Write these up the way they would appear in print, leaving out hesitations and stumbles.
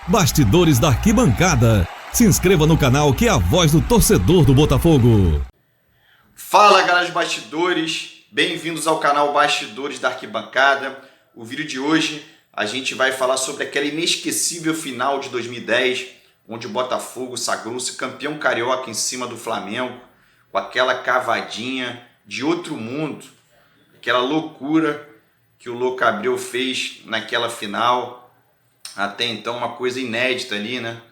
Bastidores da Arquibancada. Se inscreva no canal que é a voz do torcedor do Botafogo. Fala, galera de bastidores, bem-vindos ao canal Bastidores da Arquibancada. O vídeo de hoje a gente vai falar sobre aquela inesquecível final de 2010, onde o Botafogo sagrou-se campeão carioca em cima do Flamengo, com aquela cavadinha de outro mundo, aquela loucura que o Louco Abreu fez naquela final. Até então uma coisa inédita ali, né?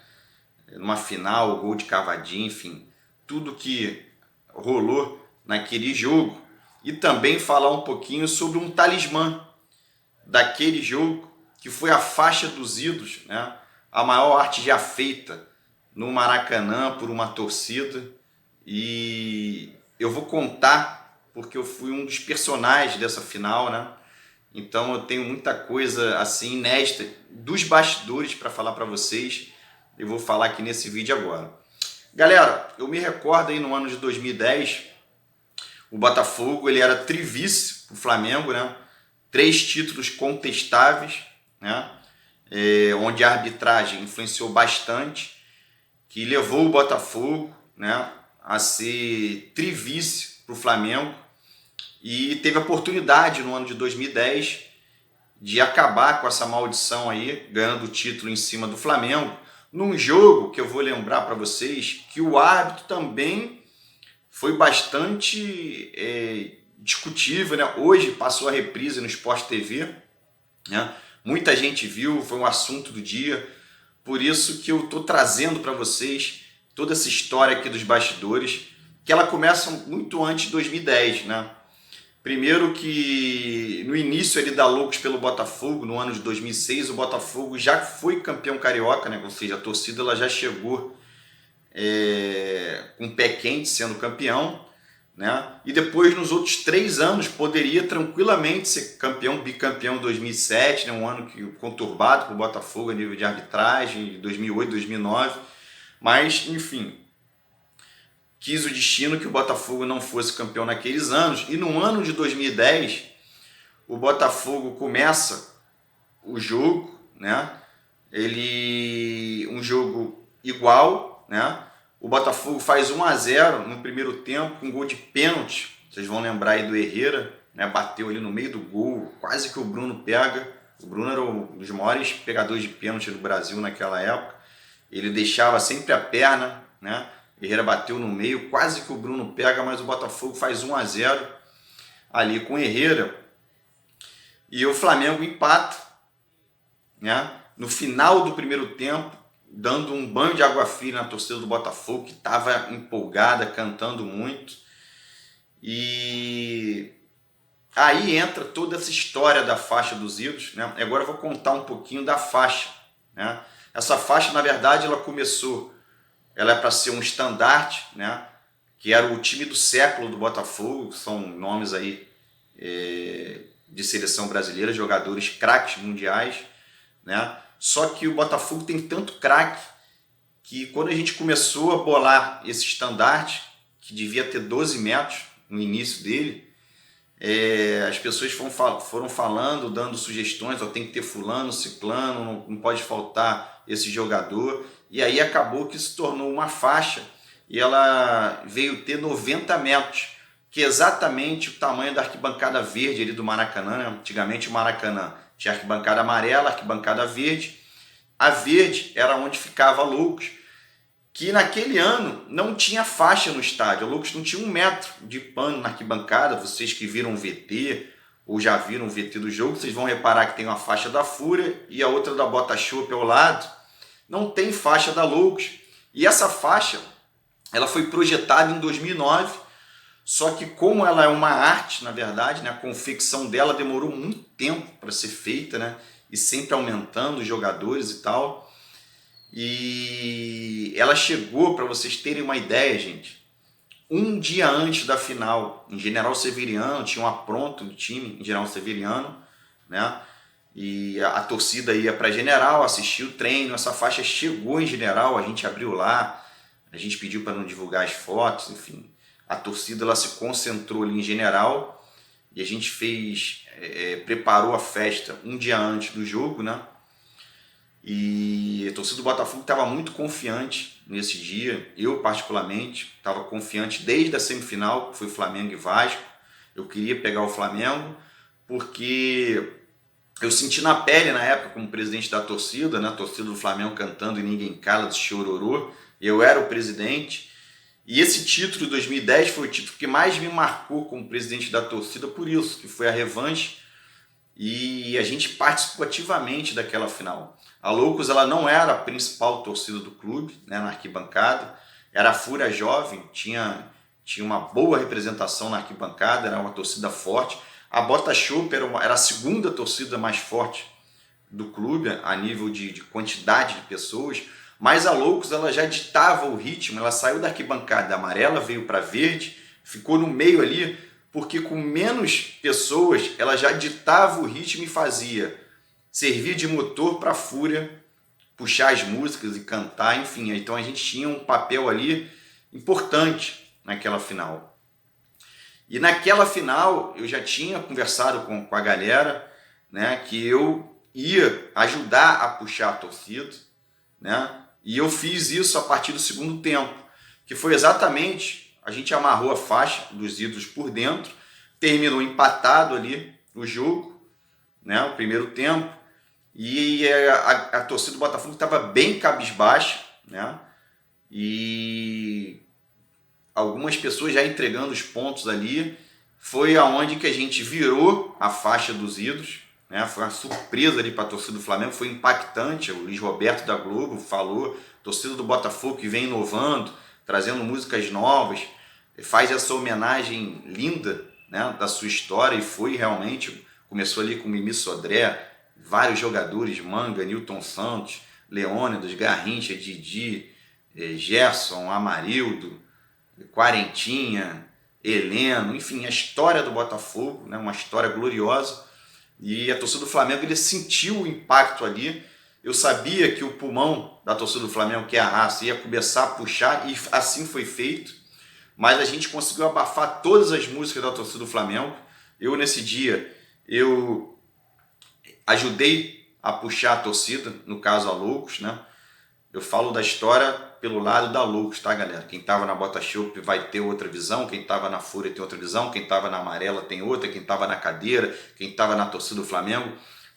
Numa final, o gol de cavadinha, enfim, tudo que rolou naquele jogo. E também falar um pouquinho sobre um talismã daquele jogo, que foi a faixa dos ídolos, né? A maior arte já feita no Maracanã por uma torcida. E eu vou contar porque eu fui um dos personagens dessa final, né? Então eu tenho muita coisa assim inédita dos bastidores para falar para vocês. Eu vou falar aqui nesse vídeo agora. Galera, eu me recordo aí no ano de 2010, o Botafogo ele era trivice pro Flamengo, né? 3 títulos contestáveis, né? Onde a arbitragem influenciou bastante, que levou o Botafogo, né, a ser trivice pro Flamengo. E teve a oportunidade no ano de 2010 de acabar com essa maldição aí, ganhando o título em cima do Flamengo, num jogo que eu vou lembrar para vocês que o árbitro também foi bastante discutível, né? Hoje passou a reprise no Sport TV, né? Muita gente viu, foi um assunto do dia, por isso que eu estou trazendo para vocês toda essa história aqui dos bastidores, que ela começa muito antes de 2010, né? Primeiro que no início ali da Loucos pelo Botafogo, no ano de 2006, o Botafogo já foi campeão carioca, né? Ou seja, a torcida ela já chegou com o pé quente sendo campeão, né? E depois nos outros 3 anos poderia tranquilamente ser campeão, bicampeão em 2007, né? Um ano conturbado para o Botafogo a nível de arbitragem, 2008, 2009, mas enfim, quis o destino que o Botafogo não fosse campeão naqueles anos. E no ano de 2010, o Botafogo começa o jogo, né? Um jogo igual, né? O Botafogo faz 1-0 no primeiro tempo, com um gol de pênalti. Vocês vão lembrar aí do Herrera, né? Bateu ali no meio do gol, quase que o Bruno pega. O Bruno era um dos maiores pegadores de pênalti do Brasil naquela época. Ele deixava sempre a perna, né? Herrera bateu no meio, quase que o Bruno pega, mas o Botafogo faz 1-0 ali com o Herrera. E o Flamengo empata, né? No final do primeiro tempo, dando um banho de água fria na torcida do Botafogo, que estava empolgada, cantando muito. E aí entra toda essa história da faixa dos ídolos, né? Agora eu vou contar um pouquinho da faixa, né? Essa faixa, na verdade, ela é para ser um estandarte, né? Que era o time do século do Botafogo, são nomes aí de seleção brasileira, jogadores craques mundiais, né? Só que o Botafogo tem tanto craque que quando a gente começou a bolar esse estandarte, que devia ter 12 metros no início dele, as pessoas foram falando, dando sugestões, tem que ter fulano, ciclano, não pode faltar esse jogador. E aí acabou que se tornou uma faixa e ela veio ter 90 metros, que é exatamente o tamanho da arquibancada verde ali do Maracanã, né? Antigamente o Maracanã tinha arquibancada amarela, arquibancada verde. A verde era onde ficava a Loucos, que naquele ano não tinha faixa no estádio. A Loucos não tinha 1 metro de pano na arquibancada. Vocês que viram o VT ou já viram o VT do jogo, vocês vão reparar que tem uma faixa da Fúria e a outra da Botafogo ao lado. Não tem faixa da Loucos. E essa faixa ela foi projetada em 2009, só que como ela é uma arte, na verdade, né, a confecção dela demorou muito tempo para ser feita, né, e sempre aumentando os jogadores e tal. E ela chegou, para vocês terem uma ideia, gente, um dia antes da final, em General Severiano, tinha um apronto do time em General Severiano, né? E a torcida ia para General, assistiu o treino, essa faixa chegou em General, a gente abriu lá, a gente pediu para não divulgar as fotos, enfim. A torcida ela se concentrou ali em General e a gente preparou a festa um dia antes do jogo, né? E a torcida do Botafogo estava muito confiante nesse dia. Eu, particularmente, estava confiante desde a semifinal, que foi Flamengo e Vasco. Eu queria pegar o Flamengo, porque eu senti na pele, na época, como presidente da torcida, né? A torcida do Flamengo cantando e ninguém cala, de chororô. Eu era o presidente. E esse título de 2010 foi o título que mais me marcou como presidente da torcida por isso, que foi a revanche. E a gente participou ativamente daquela final. A Loucos, ela não era a principal torcida do clube, né, na arquibancada, era a Fúria Jovem, tinha uma boa representação na arquibancada, era uma torcida forte. A Bota Chopp era a segunda torcida mais forte do clube, a nível de quantidade de pessoas, mas a Loucos, ela já ditava o ritmo, ela saiu da arquibancada amarela, veio para verde, ficou no meio ali, porque com menos pessoas ela já ditava o ritmo e servia de motor para a Fúria puxar as músicas e cantar, enfim. Então a gente tinha um papel ali importante naquela final. E naquela final eu já tinha conversado com a galera, né, que eu ia ajudar a puxar a torcida, né, e eu fiz isso a partir do segundo tempo, que foi exatamente... A gente amarrou a faixa dos ídolos por dentro, terminou empatado ali o jogo, né, o primeiro tempo, e a torcida do Botafogo estava bem cabisbaixa, né, e algumas pessoas já entregando os pontos ali. Foi aonde que a gente virou a faixa dos ídolos, né, foi uma surpresa ali para a torcida do Flamengo, foi impactante. O Luiz Roberto da Globo falou, torcida do Botafogo que vem inovando, trazendo músicas novas, faz essa homenagem linda, né, da sua história, e foi realmente, começou ali com Mimi Sodré, vários jogadores, Manga, Nilton Santos, Leônidas, Garrincha, Didi, Gerson, Amarildo, Quarentinha, Heleno, enfim, a história do Botafogo, né, uma história gloriosa, e a torcida do Flamengo, ele sentiu o impacto ali. Eu sabia que o pulmão da torcida do Flamengo, que é a raça, ia começar a puxar, e assim foi feito, mas a gente conseguiu abafar todas as músicas da torcida do Flamengo. Eu, nesse dia, eu ajudei a puxar a torcida, no caso a Loucos, né? Eu falo da história pelo lado da Loucos, tá, galera? Quem estava na Bota Chopp vai ter outra visão, quem estava na Fúria tem outra visão, quem estava na Amarela tem outra, quem estava na cadeira, quem estava na torcida do Flamengo.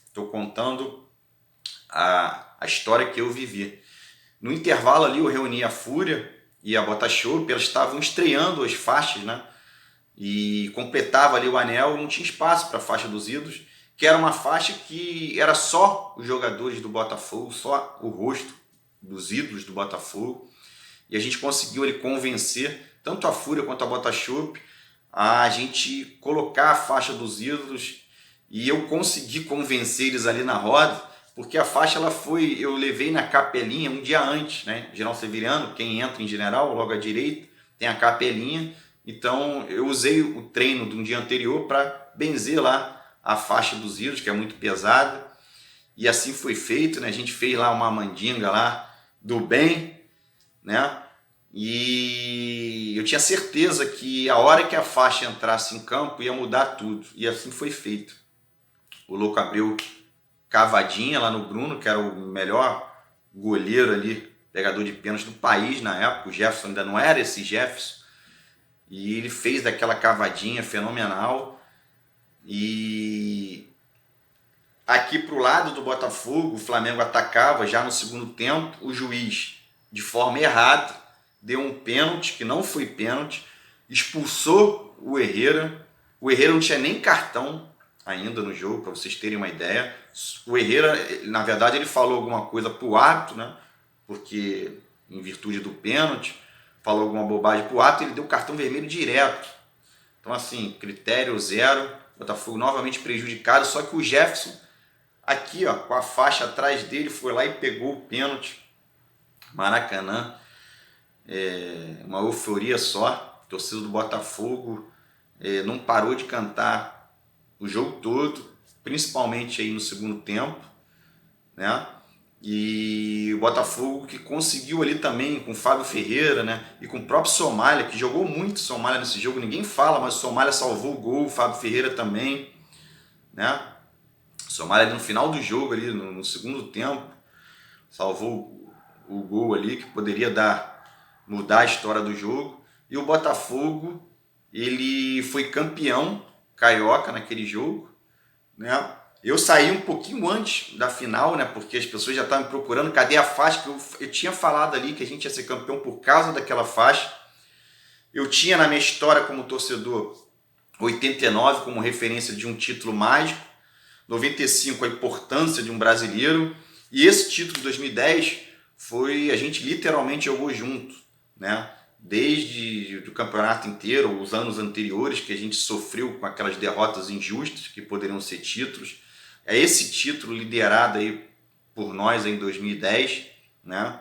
Estou contando a história que eu vivi. No intervalo ali eu reuni a Fúria e a Bota Chopp, elas estavam estreando as faixas, né? E completava ali o anel, não tinha espaço para a faixa dos ídolos, que era uma faixa que era só os jogadores do Botafogo, só o rosto dos ídolos do Botafogo. E a gente conseguiu ali convencer tanto a Fúria quanto a Bota Chopp a gente colocar a faixa dos ídolos, e eu consegui convencer eles ali na roda, porque a faixa ela foi, eu levei na capelinha um dia antes, né? General Severiano, quem entra em general, logo à direita, tem a capelinha. Então eu usei o treino de um dia anterior para benzer lá a faixa dos ídolos, que é muito pesada, e assim foi feito, né? A gente fez lá uma mandinga lá do bem, né? E eu tinha certeza que a hora que a faixa entrasse em campo ia mudar tudo, e assim foi feito. O Louco abriu cavadinha lá no Bruno, que era o melhor goleiro ali, pegador de pênalti do país na época. O Jefferson ainda não era esse Jefferson, e ele fez daquela cavadinha fenomenal. E aqui pro lado do Botafogo, o Flamengo atacava já no segundo tempo, o juiz, de forma errada, deu um pênalti, que não foi pênalti, expulsou o Herrera. O Herrera não tinha nem cartão ainda no jogo, para vocês terem uma ideia. O Herrera, na verdade, ele falou alguma coisa pro árbitro, né? Porque, em virtude do pênalti, falou alguma bobagem pro árbitro, ele deu cartão vermelho direto. Então, assim, critério zero, Botafogo novamente prejudicado, só que o Jefferson, aqui, ó, com a faixa atrás dele, foi lá e pegou o pênalti. Maracanã, uma euforia só. A torcida do Botafogo não parou de cantar o jogo todo, principalmente aí no segundo tempo, né? E o Botafogo que conseguiu ali também com o Fábio Ferreira, né? E com o próprio Somália, que jogou muito Somália nesse jogo, ninguém fala, mas o Somália salvou o gol, o Fábio Ferreira também, né? O Somália ali no final do jogo, ali no segundo tempo, salvou o gol ali que poderia mudar a história do jogo. E o Botafogo, ele foi campeão carioca naquele jogo, né? Eu saí um pouquinho antes da final, né? Porque as pessoas já estavam me procurando, cadê a faixa? Que eu tinha falado ali que a gente ia ser campeão por causa daquela faixa. Eu tinha na minha história como torcedor 89 como referência de um título mágico, 95 a importância de um brasileiro, e esse título de 2010 a gente literalmente jogou junto, né? Desde o campeonato inteiro, os anos anteriores que a gente sofreu com aquelas derrotas injustas que poderiam ser títulos. É esse título liderado aí por nós em 2010, né?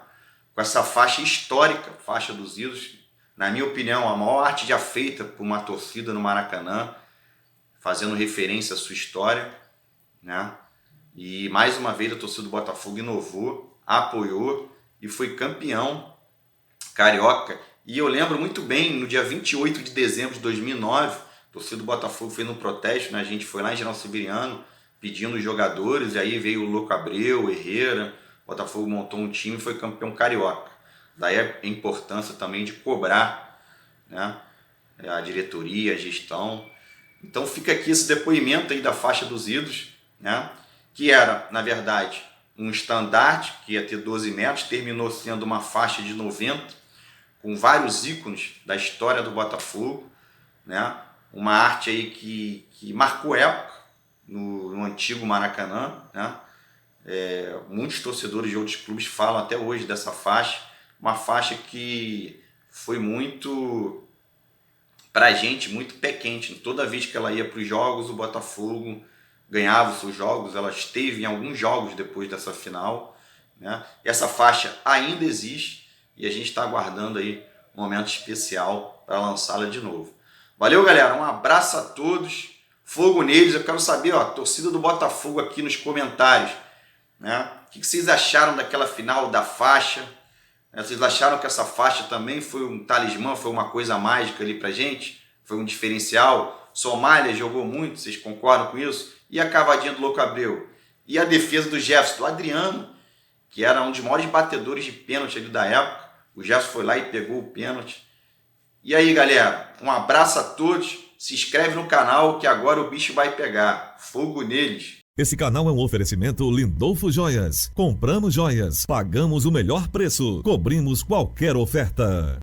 Com essa faixa histórica, faixa dos ídolos, na minha opinião, a maior arte já feita por uma torcida no Maracanã, fazendo referência à sua história, né? E mais uma vez a torcida do Botafogo inovou, apoiou e foi campeão carioca. E eu lembro muito bem, no dia 28 de dezembro de 2009, a torcida do Botafogo fez um protesto, né? A gente foi lá em General Severiano pedindo os jogadores, e aí veio o Louco Abreu, Herrera, o Botafogo montou um time e foi campeão carioca. Daí a importância também de cobrar, né? A diretoria, a gestão. Então fica aqui esse depoimento aí da faixa dos ídolos, né? Que era, na verdade, um estandarte que ia ter 12 metros, terminou sendo uma faixa de 90, com vários ícones da história do Botafogo, né? Uma arte aí que marcou época no antigo Maracanã, né? Muitos torcedores de outros clubes falam até hoje dessa faixa, uma faixa que foi muito, pra gente, muito pé quente. Toda vez que ela ia para os jogos, o Botafogo ganhava os seus jogos, ela esteve em alguns jogos depois dessa final, né? Essa faixa ainda existe e a gente está aguardando aí um momento especial para lançá-la de novo. Valeu, galera, um abraço a todos, fogo neles. Eu quero saber, ó, torcida do Botafogo aqui nos comentários, né? O que vocês acharam daquela final da faixa? Vocês acharam que essa faixa também foi um talismã, foi uma coisa mágica ali pra gente? Foi um diferencial? Somália jogou muito, vocês concordam com isso? E a cavadinha do Louco Abreu? E a defesa do Jefferson, do Adriano, que era um dos maiores batedores de pênalti ali da época. O Jefferson foi lá e pegou o pênalti. E aí, galera, um abraço a todos. Se inscreve no canal que agora o bicho vai pegar. Fogo neles. Esse canal é um oferecimento Lindolfo Joias. Compramos joias, pagamos o melhor preço, cobrimos qualquer oferta.